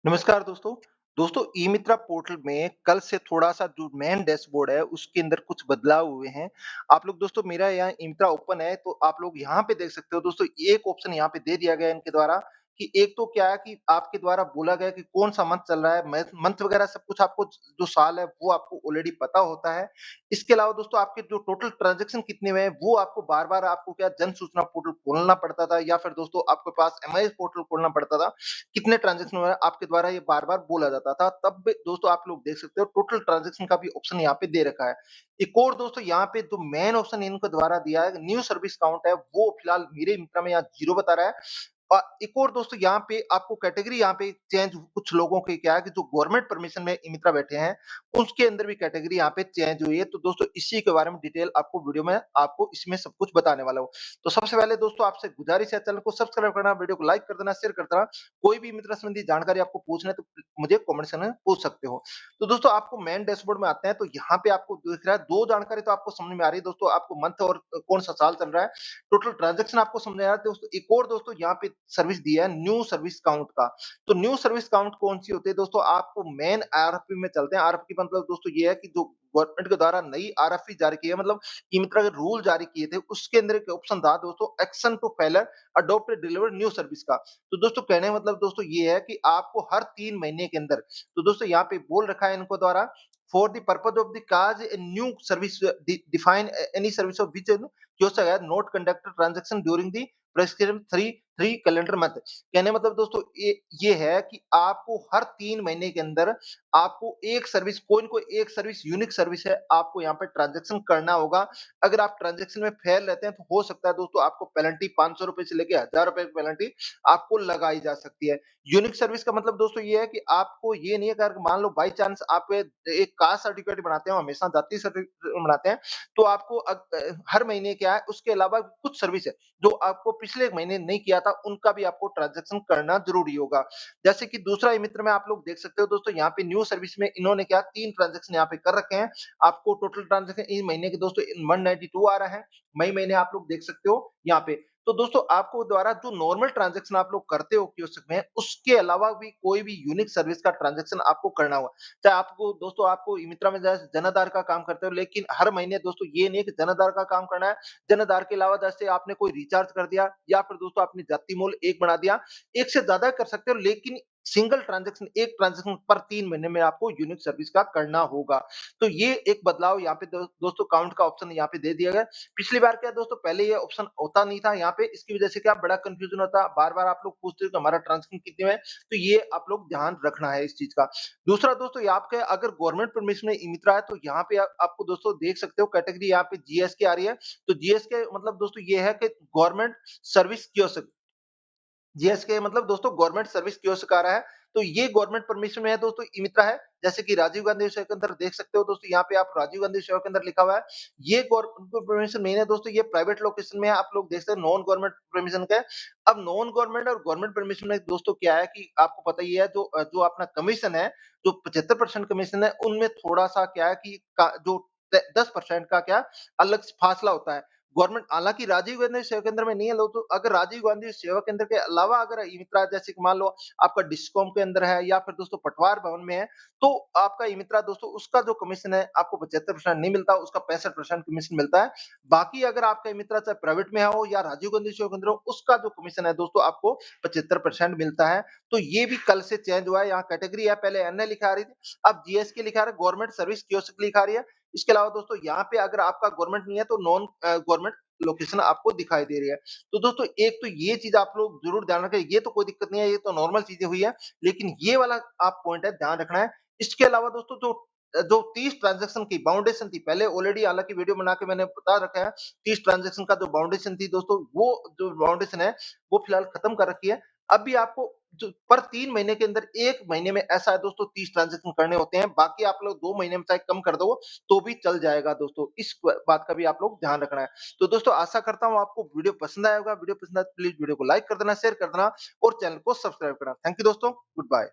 नमस्कार दोस्तों। दोस्तों ई-मित्रा पोर्टल में कल से थोड़ा-सा जो मेन डैशबोर्ड है उसके अंदर कुछ बदलाव हुए हैं। आप लोग दोस्तों मेरा यहाँ ई-मित्रा ओपन है तो आप लोग यहाँ पे देख सकते हो दोस्तों एक ऑप्शन यहाँ पे दे दिया गया है इनके द्वारा कि एक तो क्या है कि आपके द्वारा बोला गया है कि कौन-सा मंथ चल रहा है, मंथ वगैरह सब कुछ आपको जो साल है वो आपको ऑलरेडी पता होता है। इसके अलावा दोस्तों आपके जो टोटल ट्रांज़ैक्शन कितने हुए हैं वो आपको बार-बार आपको क्या जन सूचना पोर्टल खोलना पड़ता था या फिर दोस्तों आपके पास एमआईएस पोर्टल खोलना पड़ता था। कितने ट्रांज़ैक्शन हुए हैं, आपके द्वारा ये बार-बार बोला जाता था। तब भी दोस्तों आप लोग देख सकते हो टोटल ट्रांज़ैक्शन का भी ऑप्शन यहाँ पे दे रखा है। एक और दोस्तों यहाँ पे जो मेन ऑप्शन इनके द्वारा दिया है, न्यू सर्विस काउंट है, वो फिलहाल मेरे मित्रा में यहाँ 0 बता रहा है। एक और दोस्तों यहाँ पे आपको कैटेगरी यहाँ पे चेंज कुछ लोगों की क्या है कि जो गवर्नमेंट परमिशन में ई-मित्रा बैठे हैं, उसके अंदर भी कैटेगरी यहाँ पे चेंज हुई है। तो दोस्तों इसी के बारे में डिटेल आपको वीडियो में आपको इसमें सब कुछ बताने वाला हूँ। तो सबसे पहले दोस्तों आपसे गुजारिश है चैनल को सब्सक्राइब करना, वीडियो को लाइक कर देना, शेयर कर देना। कोई भी मित्र संबंधी जानकारी आपको पूछना है तो मुझे कमेंट सेक्शन में पूछ सकते हो। तो दोस्तों आपको मेन डैशबोर्ड में आते हैं तो यहाँ पे आपको दिख रहा है 2 जानकारी तो आपको समझ में आ रही है दोस्तों आपको मंथ और कौन-सा साल चल रहा है। टोटल ट्रांज़ैक्शन आपको समझ में आ रहा है दोस्तों। एक और दोस्तों यहाँ पे सर्विस दिया है न्यू सर्विस काउंट का। तो न्यू सर्विस काउंट कौन-सी होती है दोस्तों आपको मेन आरएफपी में चलते हैं। आरएफपी का मतलब दोस्तों ये है कि जो गवर्नमेंट के द्वारा नई आरएफपी जारी की है मतलब ई-मित्रा के रूल जारी किए थे उसके अंदर एक ऑप्शन था दोस्तों action to failure adopt deliver new service का। तो दोस्तों कहने का मतलब दोस्तों ये है कि आपको हर 3 महीने के अंदर तो दोस्तों यहाँ पे बोल रखा है इनको द्वारा for the purpose of the cause a new service define any service of which क्योंकि है not conduct transaction during the prescription 3 calendar month. कहने मतलब दोस्तों ये है कि आपको हर 3 महीने के अंदर आपको एक सर्विस कोई न कोई एक सर्विस यूनिक सर्विस है आपको यहाँ पे ट्रांजैक्शन करना होगा। अगर आप ट्रांजैक्शन में फेल रहते हैं तो हो सकता है दोस्तों आपको पेनल्टी ₹500 से लेके ₹1000 की पेनल्टी आपको लगाई जा सकती है। यूनिक सर्विस का मतलब दोस्तों ये है कि आपको ये नहीं है कि अगर मान लो बाय चांस आप एक कास्ट सर्टिफिकेट बनाते हो, हमेशा जाति सर्टिफिकेट बनाते हैं, तो आपको हर महीने क्या है उसके अलावा कुछ सर्विस है, जो आपको पिछले महीने नहीं किया था, उनका भी आपको ट्रांज़ैक्शन करना ज़रूरी होगा। जैसे कि दूसरा ई-मित्र में आप लोग देख सकते हो दोस्तों यहाँ पे न्यू सर्विस में इन्होंने क्या 3 ट्रांज़ैक्शन यहाँ पे कर रखे हैं। आपको टोटल ट्रांज़ैक्शन इस महीने के दोस्तों 192 आ रहा है। मई महीने आप लोग देख सकते हो यहाँ पे। तो दोस्तों आपको द्वारा जो नॉर्मल ट्रांज़ैक्शन आप लोग करते हो कियोस्क में, उसके अलावा भी कोई भी यूनिक सर्विस का ट्रांज़ैक्शन आपको करना होगा। चाहे आपको दोस्तों आपको ई-मित्रा में जैसे जन आधार का काम करते हो, लेकिन हर महीने दोस्तों ये नहीं है कि जन आधार का काम करना है। जन आधार के अलावा जैसे आपने कोई रिचार्ज कर दिया या फिर दोस्तों आपने जाति मूल 1 बना दिया, 1 से ज़्यादा कर सकते हो लेकिन सिंगल ट्रांज़ैक्शन एक ट्रांज़ैक्शन पर 3 महीने में आपको यूनिक सर्विस का करना होगा। तो ये एक बदलाव यहाँ पे दोस्तों काउंट का ऑप्शन यहाँ पे दे दिया गया है। पिछली बार क्या दोस्तों पहले ये ऑप्शन होता नहीं था यहाँ पे, इसकी वजह से क्या बड़ा कन्फ्यूजन होता, बार-बार आप लोग पूछते हो कि हमारा ट्रांज़ैक्शन कितने में है, तो ये आप लोग ध्यान रखना है इस चीज़ का। दूसरा दोस्तों ये आपके अगर गवर्नमेंट परमिशन में ई-मित्रा है तो यहाँ पे आपको दोस्तों देख सकते हो कैटेगरी यहाँ पे जीएसके आ रही है। तो जीएसके मतलब दोस्तों ये है कि गवर्नमेंट सर्विस कियोस्क जीएसके मतलब दोस्तों गवर्नमेंट सर्विस कियोस्क आ रहा है। तो ये गवर्नमेंट परमिशन में है दोस्तों ई-मित्रा है। जैसे कि राजीव गांधी सेवा के अंदर देख सकते हो दोस्तों यहाँ पे आप राजीव गांधी सेवा के अंदर लिखा हुआ है। ये गवर्नमेंट परमिशन नहीं है दोस्तों, ये प्राइवेट लोकेशन में है। आप लोग देख सकते हैं नॉन गवर्नमेंट परमिशन का है। अब नॉन गवर्नमेंट और गवर्नमेंट परमिशन में दोस्तों क्या है कि आपको पता ही है जो अपना कमीशन है, जो 75% कमीशन है, उनमें थोड़ा-सा क्या है कि जो 10% का क्या अलग फासला होता है। गवर्नमेंट हालाँकि राजीव गांधी सेवा केंद्र में नहीं है लो तो अगर राजीव गांधी सेवा केंद्र के अलावा अगर ई-मित्रा जैसे कि मान लो आपका डिस्कॉम के अंदर है या फिर दोस्तों पटवार भवन में है, तो आपका ई-मित्रा दोस्तों उसका जो कमीशन है आपको 75% नहीं मिलता, उसका 65% कमीशन मिलता है। बाकी अगर आपका ई-मित्रा चाहे प्राइवेट में हो या राजीव गांधी सेवा केंद्र हो, उसका जो कमीशन है दोस्तों आपको 75% मिलता है। तो ये भी कल से चेंज हुआ है, यहाँ कैटेगरी है पहले एनए लिखा आ रही थी, अब जीएसके लिखा आ रहा है, गवर्नमेंट सर्विस कियोस्क लिखा आ रही है। इसके अलावा दोस्तों यहाँ पे अगर आपका गवर्नमेंट नहीं है तो नॉन गवर्नमेंट लोकेशन आपको दिखाई दे रही है। तो दोस्तों एक तो ये चीज़ आप लोग ज़रूर ध्यान रखें, ये तो कोई दिक्कत नहीं है, ये तो नॉर्मल चीज़ें हुई है, लेकिन ये वाला आप पॉइंट है ध्यान रखना है। इसके अलावा दोस्तों जो 30 ट्रांज़ैक्शन की बाउंडेशन थी, पहले ऑलरेडी हालाँकि वीडियो बना के मैंने बता रखा है, 30 ट्रांज़ैक्शन का जो बाउंडेशन थी दोस्तों, वो जो बाउंडेशन है, वो फिलहाल खत्म कर रखी है। अब भी आपको जो पर 3 महीने के अंदर 1 महीने में ऐसा है दोस्तों 30 ट्रांज़ैक्शन करने होते हैं, बाकी आप लोग 2 महीने में चाहे कम कर दो, तो भी चल जाएगा दोस्तों। इस बात का भी आप लोग ध्यान रखना है। तो दोस्तों आशा करता हूँ आपको वीडियो पसंद आया होगा। वीडियो पसंद आया तो प्लीज़ वीडियो को लाइक कर देना, शेयर कर देना और चैनल को सब्सक्राइब करना। थैंक यू दोस्तों, गुड बाय।